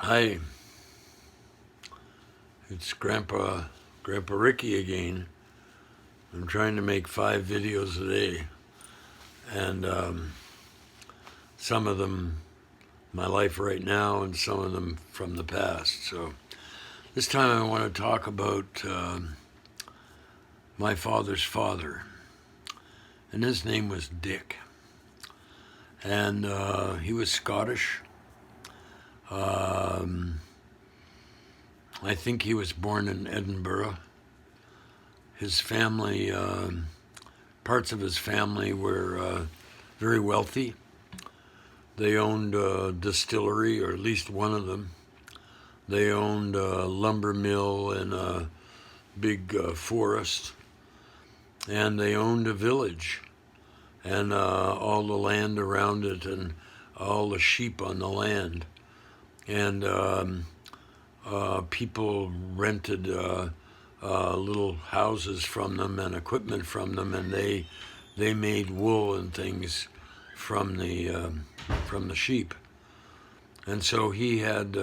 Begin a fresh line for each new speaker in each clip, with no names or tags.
Hi, it's Grandpa Ricky again. I'm trying to make 5 videos a day, and some of them my life right now, and some of them from the past. So this time I want to talk about my father's father, and his name was Dick, and he was Scottish. Um, I think he was born in Edinburgh. His family, parts of his family were very wealthy. They owned a distillery, or at least one of them. They owned a lumber mill and a big forest. And they owned a village and all the land around it and all the sheep on the land. And people rented little houses from them and equipment from them, and they made wool and things from the sheep. And so he had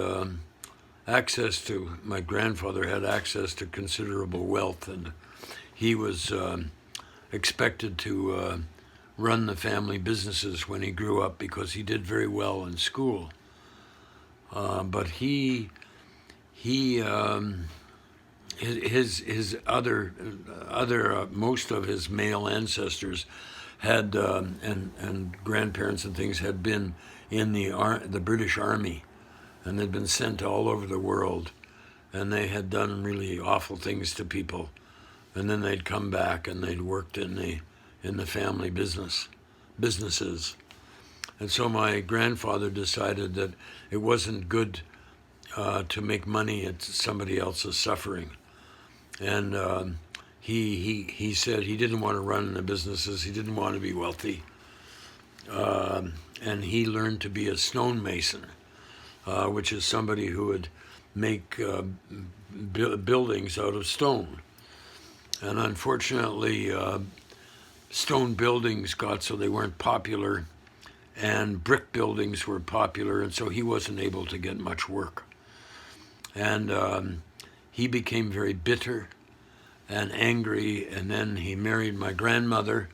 my grandfather had access to considerable wealth, and he was expected to run the family businesses when he grew up because he did very well in school. But his other most of his male ancestors had and grandparents and things had been in the British Army, and they'd been sent all over the world, and they had done really awful things to people, and then they'd come back and they'd worked in the family businesses. And so my grandfather decided that it wasn't good to make money at somebody else's suffering. And he said he didn't want to run the businesses. He didn't want to be wealthy. And he learned to be a stonemason, which is somebody who would make buildings out of stone. And unfortunately, stone buildings got so they weren't popular, and brick buildings were popular, and so he wasn't able to get much work. And he became very bitter and angry, and then he married my grandmother,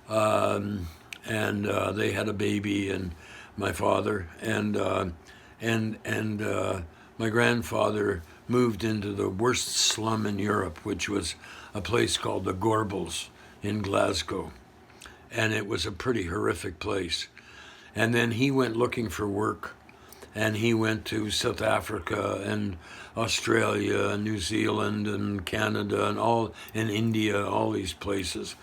and they had a baby, and my father, and my grandfather moved into the worst slum in Europe, which was a place called the Gorbals in Glasgow, and it was a pretty horrific place. And then he went looking for work, and he went to South Africa and Australia and New Zealand and Canada and India, all these places.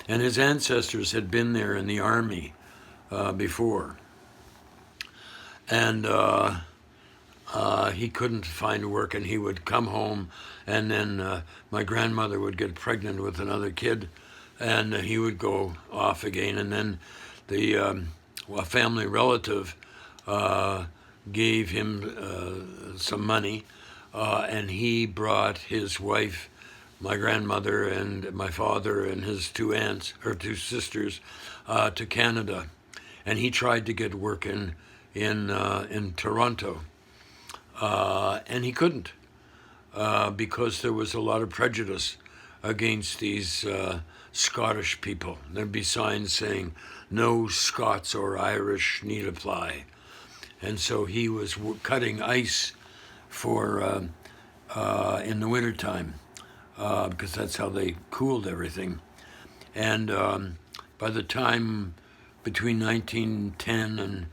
And his ancestors had been there in the army before. And he couldn't find work, and he would come home, and then my grandmother would get pregnant with another kid, and he would go off again. And then a family relative gave him some money, and he brought his wife, my grandmother, and my father and his two sisters to Canada, and he tried to get work in Toronto, and he couldn't because there was a lot of prejudice against these Scottish people. There'd be signs saying, "No Scots or Irish need apply." And so he was cutting ice for in the wintertime because that's how they cooled everything. And by the time between 1910 and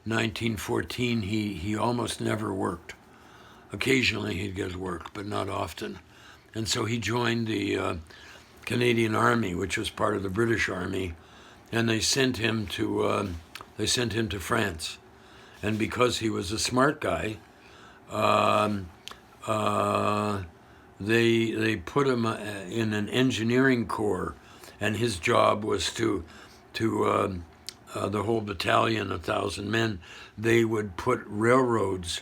1914, he almost never worked. Occasionally he'd get work, but not often. And so he joined the Canadian Army, which was part of the British Army, and they sent him to France. And because he was a smart guy, they put him in an engineering corps, and his job was to the whole battalion, 1,000 men. They would put railroads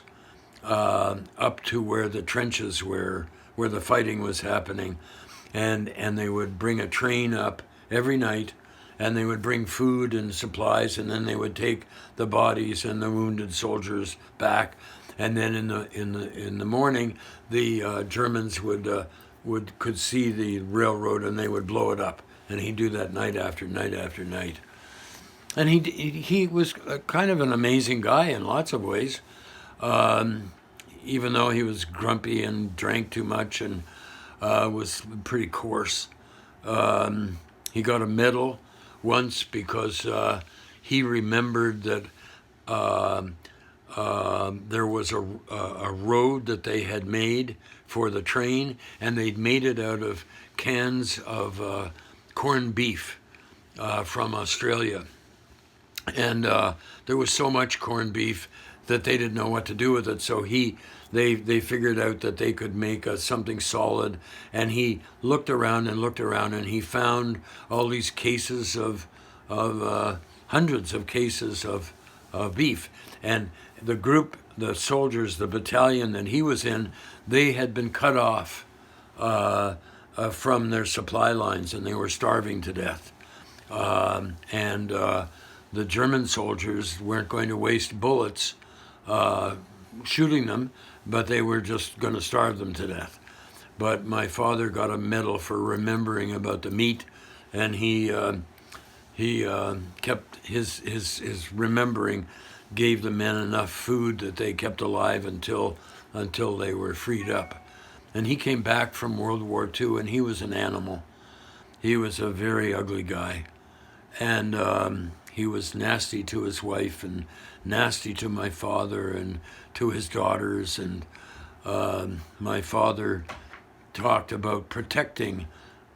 up to where the trenches were, where the fighting was happening, and they would bring a train up every night, and they would bring food and supplies, and then they would take the bodies and the wounded soldiers back, and then in the morning, the Germans could see the railroad and they would blow it up, and he'd do that night after night after night. And he was kind of an amazing guy in lots of ways, even though he was grumpy and drank too much and was pretty coarse. He got a medal once because he remembered that there was a road that they had made for the train, and they'd made it out of cans of corned beef from Australia. And there was so much corned beef that they didn't know what to do with it. So they figured out that they could make something solid. And he looked around, and he found all these cases of hundreds of cases of beef. And the soldiers, the battalion that he was in, they had been cut off from their supply lines, and they were starving to death. The German soldiers weren't going to waste bullets shooting them, but they were just going to starve them to death. But my father got a medal for remembering about the meat, and he kept his remembering, gave the men enough food that they kept alive until they were freed up. And he came back from World War II, and he was an animal. He was a very ugly guy, and he was nasty to his wife and nasty to my father and to his daughters. And my father talked about protecting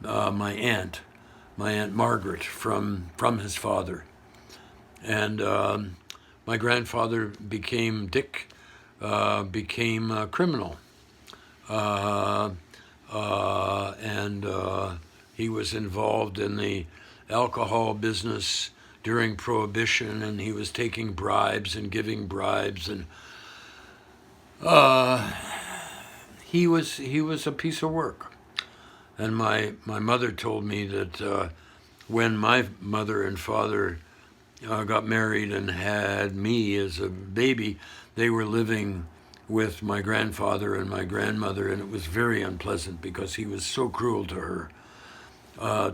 my Aunt Margaret, from his father. And my grandfather became a criminal. And he was involved in the alcohol business during Prohibition, and he was taking bribes and giving bribes, and he was a piece of work. And my mother told me that when my mother and father got married and had me as a baby, they were living with my grandfather and my grandmother, and it was very unpleasant because he was so cruel to her,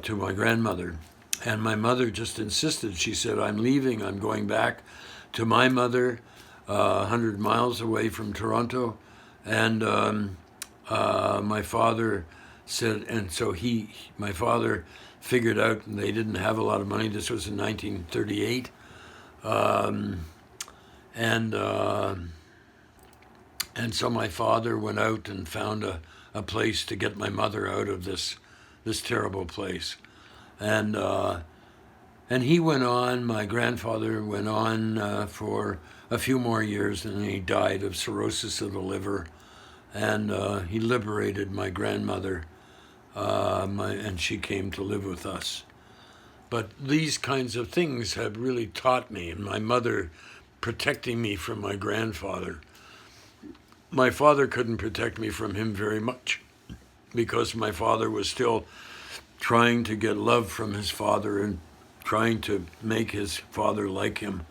to my grandmother. And my mother just insisted. She said, I'm leaving, I'm going back to my mother, 100 miles away from Toronto. And my father said, and so my father figured out, and they didn't have a lot of money. This was in 1938. And so my father went out and found a place to get my mother out of this terrible place. And he went on, my grandfather went on for a few more years, and he died of cirrhosis of the liver. And he liberated my grandmother, and she came to live with us. But these kinds of things have really taught me, and my mother protecting me from my grandfather. My father couldn't protect me from him very much because my father was still trying to get love from his father and trying to make his father like him.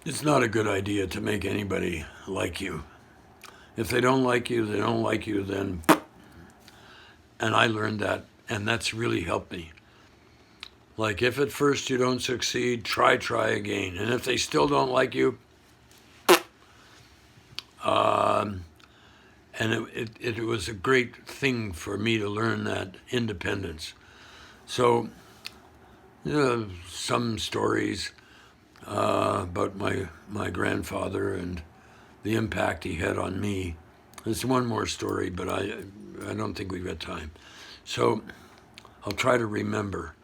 It's not a good idea to make anybody like you. If they don't like you, they don't like you, then... And I learned that, and that's really helped me. Like, if at first you don't succeed, try again. And if they still don't like you, and it was a great thing for me to learn that independence. So, some stories about my grandfather and the impact he had on me. There's one more story, but I don't think we've got time. So I'll try to remember.